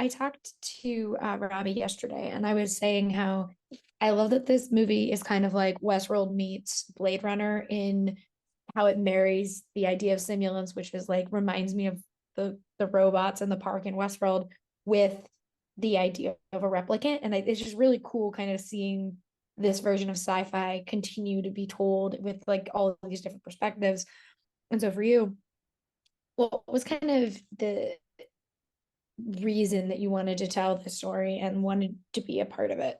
I talked to Robbie yesterday, and I was saying how I love that this movie is kind of like Westworld meets Blade Runner in how it marries the idea of simulants, which is like reminds me of the robots in the park in Westworld, with the idea of a replicant. And it's just really cool kind of seeing this version of sci-fi continue to be told with like all of these different perspectives. And so for you, what was kind of the reason that you wanted to tell the story and wanted to be a part of it?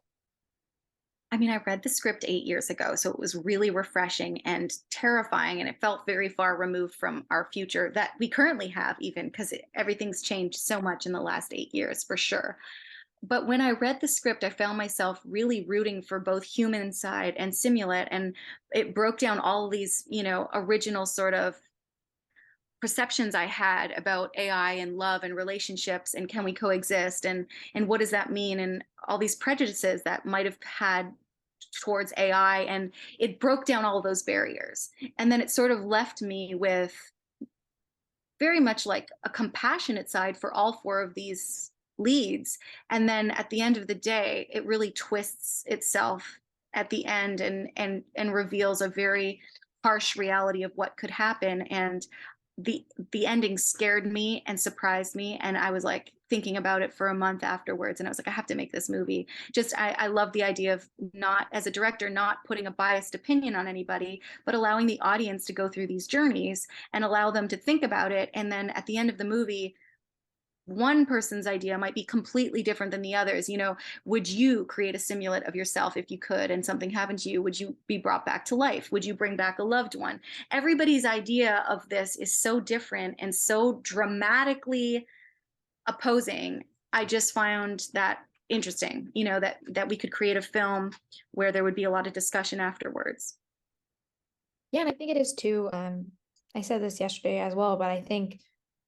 I mean, I read the script 8 years ago, so it was really refreshing and terrifying, and it felt very far removed from our future that we currently have, even because everything's changed so much in the last 8 years, for sure. But when I read the script, I found myself really rooting for both human side and Simulant, and it broke down all these, original sort of perceptions I had about AI and love and relationships and can we coexist and what does that mean and all these prejudices that might have had towards AI, and it broke down all those barriers. And then it sort of left me with very much like a compassionate side for all four of these leads. And then at the end of the day, it really twists itself at the end and reveals a very harsh reality of what could happen. And the ending scared me and surprised me, and I was like thinking about it for a month afterwards, and I was like, I have to make this movie. Just I love the idea of, not as a director, not putting a biased opinion on anybody, but allowing the audience to go through these journeys and allow them to think about it, and then at the end of the movie, one person's idea might be completely different than the others. Would you create a simulant of yourself if you could, and something happened to you? Would you be brought back to life? Would you bring back a loved one? Everybody's idea of this is so different and so dramatically opposing. I just found that interesting, that we could create a film where there would be a lot of discussion afterwards. Yeah, and I think it is too. I said this yesterday as well, but I think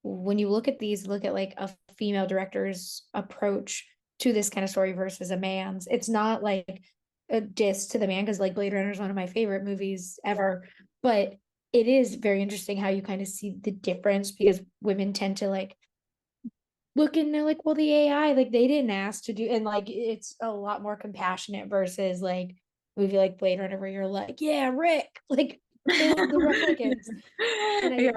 when you look at these, look at like a female director's approach to this kind of story versus a man's, it's not like a diss to the man, because like Blade Runner is one of my favorite movies ever, but it is very interesting how you kind of see the difference, because women tend to like look and they're like, well, the AI, like they didn't ask to do, and like it's a lot more compassionate versus like a movie like Blade Runner where you're like, yeah, Rick, like kill the replicants. And Yeah.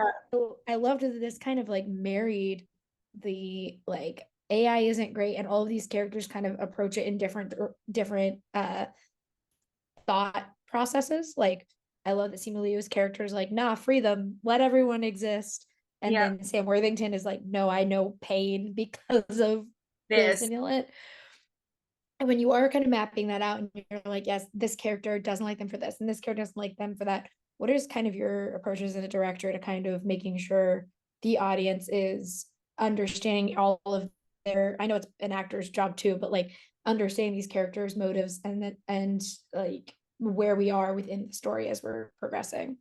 I loved that this kind of like married the like AI isn't great, and all of these characters kind of approach it in different thought processes. Like I love that Simu Liu's character is like, nah, free them, let everyone exist. And Yeah. then Sam Worthington is like, no, I know pain because of the This. simulant. And when you are kind of mapping that out and you're like, yes, this character doesn't like them for this, and this character doesn't like them for that, what is kind of your approaches as a director to kind of making sure the audience is understanding all of their, I know it's an actor's job too, but like understanding these characters' motives and like where we are within the story as we're progressing.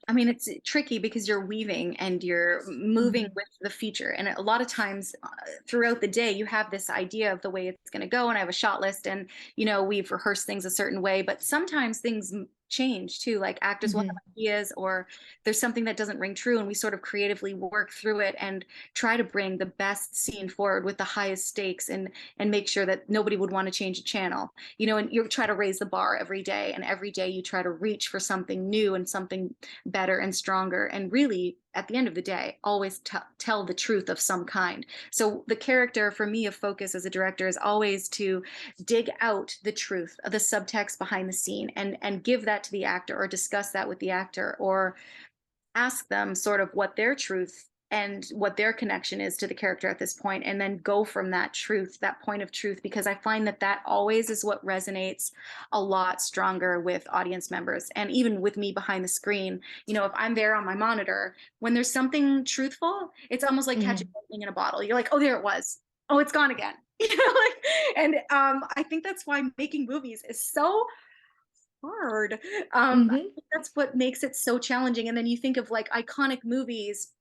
I mean, it's tricky because you're weaving and you're moving Mhm. with the feature. And a lot of times throughout the day, you have this idea of the way it's going to go. And I have a shot list, and, we've rehearsed things a certain way. But sometimes things change too. Like actors will have Mhm. ideas, or there's something that doesn't ring true. And we sort of creatively work through it and try to bring the best scene forward with the highest stakes, and make sure that nobody would want to change a channel. And you try to raise the bar every day. And every day you try to reach for something new and something better and stronger, and really at the end of the day always tell the truth of some kind. So the character for me of focus as a director is always to dig out the truth of the subtext behind the scene, and give that to the actor, or discuss that with the actor, or ask them sort of what their truth and what their connection is to the character at this point, and then go from that truth, that point of truth, because I find that that always is what resonates a lot stronger with audience members, and even with me behind the screen. If I'm there on my monitor, when there's something truthful, it's almost like catching Mhm. lightning in a bottle. You're like, oh, there it was. Oh, it's gone again. Like, and I think that's why making movies is so hard. I Mhm. think that's what makes it so challenging. And then you think of like iconic movies,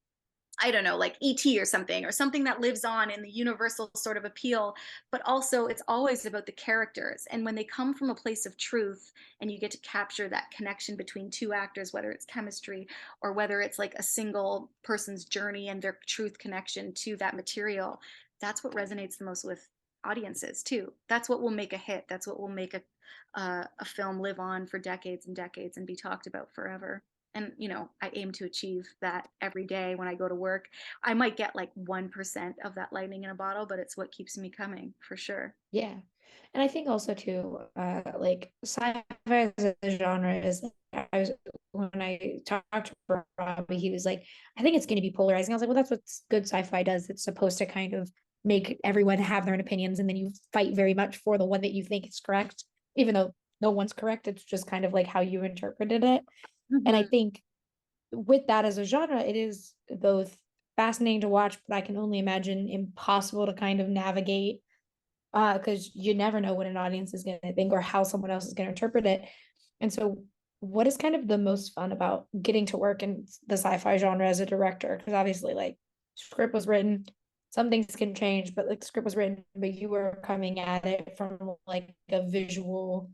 I don't know, like E.T. or something that lives on in the universal sort of appeal, but also it's always about the characters. And when they come from a place of truth, and you get to capture that connection between two actors, whether it's chemistry or whether it's like a single person's journey and their truth connection to that material, that's what resonates the most with audiences too. That's what will make a hit. That's what will make a film live on for decades and decades and be talked about forever. And I aim to achieve that every day when I go to work. I might get like 1% of that lightning in a bottle, but it's what keeps me coming for sure. Yeah. And I think also too, like sci-fi as a genre is, I was, when I talked to Robbie, he was like, I think it's going to be polarizing. I was like, well, that's what good sci-fi does. It's supposed to kind of make everyone have their own opinions, and then you fight very much for the one that you think is correct, even though no one's correct. It's just kind of like how you interpreted it. And I Hmm. think with that as a genre, it is both fascinating to watch, but I can only imagine impossible to kind of navigate, because you never know what an audience is going to think or how someone else is going to interpret it. And so, what is kind of the most fun about getting to work in the sci-fi genre as a director? Because obviously, like, script was written, some things can change, but like the script was written, but you were coming at it from like a visual,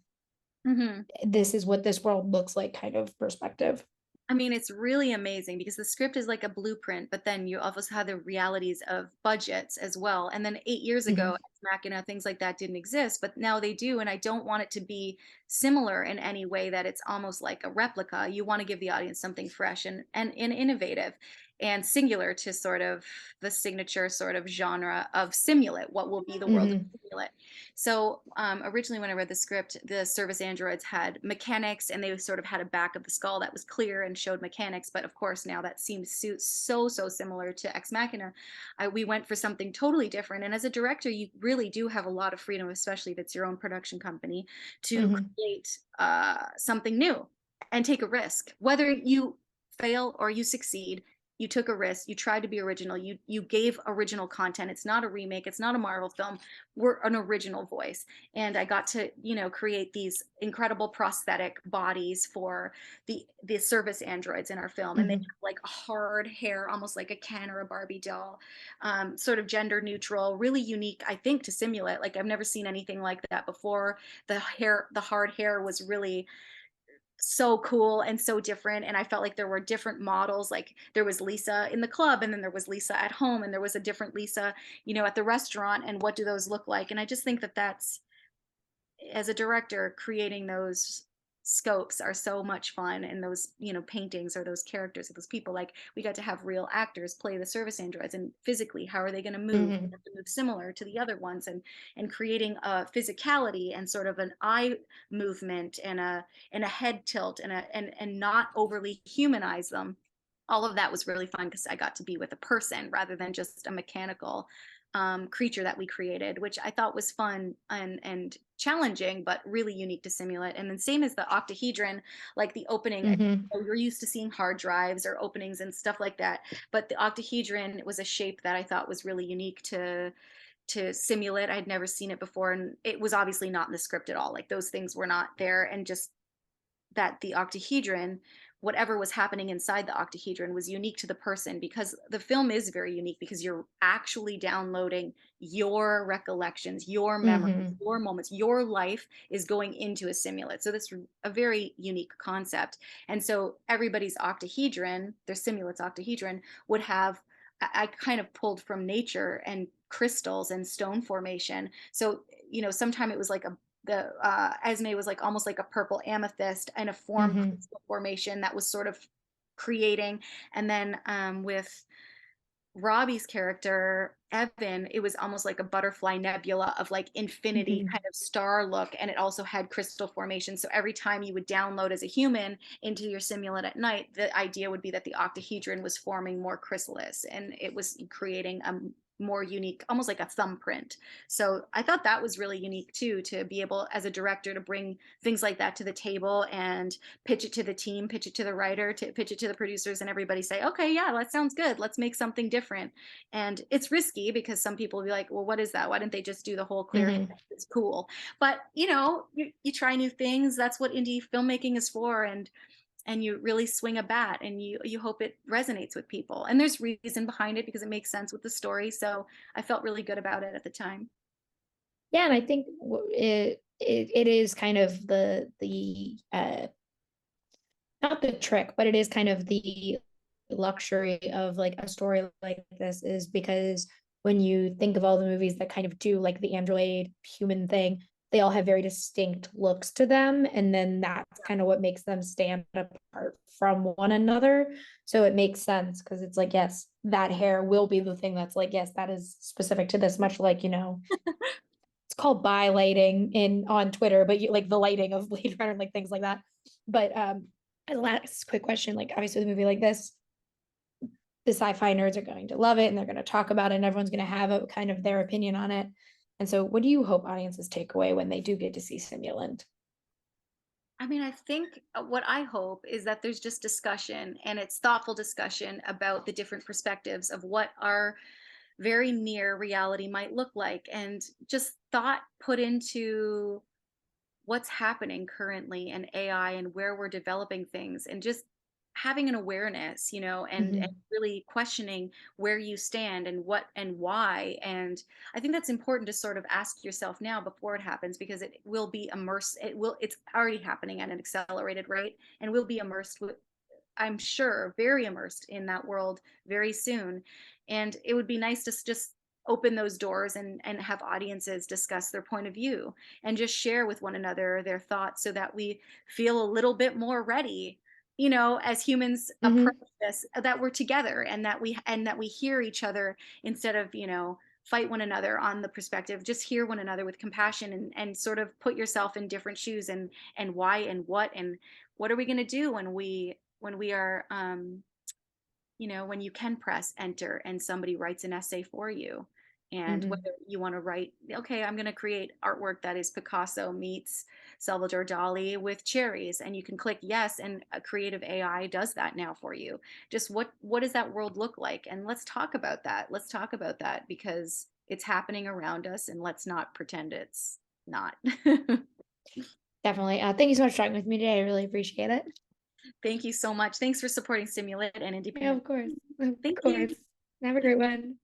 Hmm. this is what this world looks like kind of perspective. I mean, it's really amazing because the script is like a blueprint, but then you also have the realities of budgets as well. And then 8 years ago, Mm-hmm. Ex Machina, things like that didn't exist, but now they do. And I don't want it to be similar in any way that it's almost like a replica. You want to give the audience something fresh and innovative and singular to sort of the signature sort of genre of Simulant. What will be the world of Mm-hmm. Simulant? So originally, when I read the script, the service androids had mechanics, and they sort of had a back of the skull that was clear and showed mechanics. But of course, now that seems so similar to Ex Machina. We went for something totally different. And as a director, you really do have a lot of freedom, especially if it's your own production company, to Mm-hmm. create something new and take a risk. Whether you fail or you succeed, you took a risk, you tried to be original, you gave original content. It's not a remake, it's not a Marvel film. We're an original voice. And I got to create these incredible prosthetic bodies for the service androids in our film, and they Mm-hmm. have like hard hair, almost like a Ken or a Barbie doll, sort of gender neutral, really unique, I think, to Simulate. Like, I've never seen anything like that before. The hard hair was really so cool and so different, and I felt like there were different models. Like, there was Lisa in the club, and then there was Lisa at home, and there was a different Lisa at the restaurant. And what do those look like? And I just think that that's, as a director, creating those scopes are so much fun. And those paintings, or those characters, or those people, like, we got to have real actors play the service androids, and physically, how are they going to move? They Mm-hmm. have to move similar to the other ones, and creating a physicality and sort of an eye movement and a head tilt, and not overly humanize them. All of that was really fun because I got to be with a person rather than just a mechanical creature that we created, which I thought was fun and challenging, but really unique to Simulant. And then same as the octahedron, like the opening. Mm-hmm. You're used to seeing hard drives or openings and stuff like that, but the octahedron was a shape that I thought was really unique to Simulant. I'd never seen it before, and it was obviously not in the script at all. Like, those things were not there, and just that the octahedron, whatever was happening inside the octahedron, was unique to the person, because the film is very unique because you're actually downloading your recollections, your memories, Mm-hmm. your moments, your life is going into a simulate. So this is a very unique concept. And so everybody's octahedron, their simulate's octahedron, would have, I kind of pulled from nature and crystals and stone formation. So, sometime it was like the Esme was like almost like a purple amethyst in a form Mm-hmm. crystal formation that was sort of creating. And then with Robbie's character, Evan, it was almost like a butterfly nebula of like infinity Mm-hmm. kind of star look. And it also had crystal formation. So every time you would download as a human into your simulant at night, the idea would be that the octahedron was forming more chrysalis, and it was creating a more unique, almost like a thumbprint. So I thought that was really unique too, to be able as a director to bring things like that to the table and pitch it to the team, pitch it to the writer, to pitch it to the producers, and everybody say, okay, yeah, that sounds good. Let's make something different. And it's risky because some people will be like, well, what is that? Why didn't they just do the whole clear head? Mm-hmm. It's cool. But you try new things. That's what indie filmmaking is for. And you really swing a bat, and you hope it resonates with people. And there's reason behind it because it makes sense with the story. So I felt really good about it at the time. Yeah, and I think it is kind of the not the trick, but it is kind of the luxury of like a story like this, is because when you think of all the movies that kind of do like the android human thing, they all have very distinct looks to them. And then that's kind of what makes them stand apart from one another. So it makes sense because it's like, yes, that hair will be the thing that's like, yes, that is specific to this, much like, it's called by lighting in on Twitter, but you like the lighting of Blade Runner, like things like that. But and last quick question, like obviously with a movie like this, the sci-fi nerds are going to love it and they're going to talk about it and everyone's going to have a kind of their opinion on it. And so what do you hope audiences take away when they do get to see Simulant? I mean, I think what I hope is that there's just discussion, and it's thoughtful discussion about the different perspectives of what our very near reality might look like, and just thought put into what's happening currently in AI and where we're developing things, and just having an awareness, and Mm-hmm. really questioning where you stand and what and why. And I think that's important to sort of ask yourself now before it happens, because it will be immersed. It's already happening at an accelerated rate, and we'll be immersed with, I'm sure, very immersed in that world very soon. And it would be nice to just open those doors and have audiences discuss their point of view and just share with one another their thoughts, so that we feel a little bit more ready, as humans approach Mm-hmm. this, that we're together, and that we hear each other, instead of, fight one another on the perspective. Just hear one another with compassion, and sort of put yourself in different shoes, and why and what are we going to do when we are, when you can press enter and somebody writes an essay for you. And Mm-hmm. whether you want to write, okay, I'm going to create artwork that is Picasso meets Salvador Dali with cherries, and you can click yes, and a creative AI does that now for you. Just what does that world look like? And let's talk about that. Let's talk about that, because it's happening around us, and let's not pretend it's not. Definitely. Thank you so much for talking with me today. I really appreciate it. Thank you so much. Thanks for supporting Simulant and Yeah, Independent. of course. Of Thank you. course. Have a great one.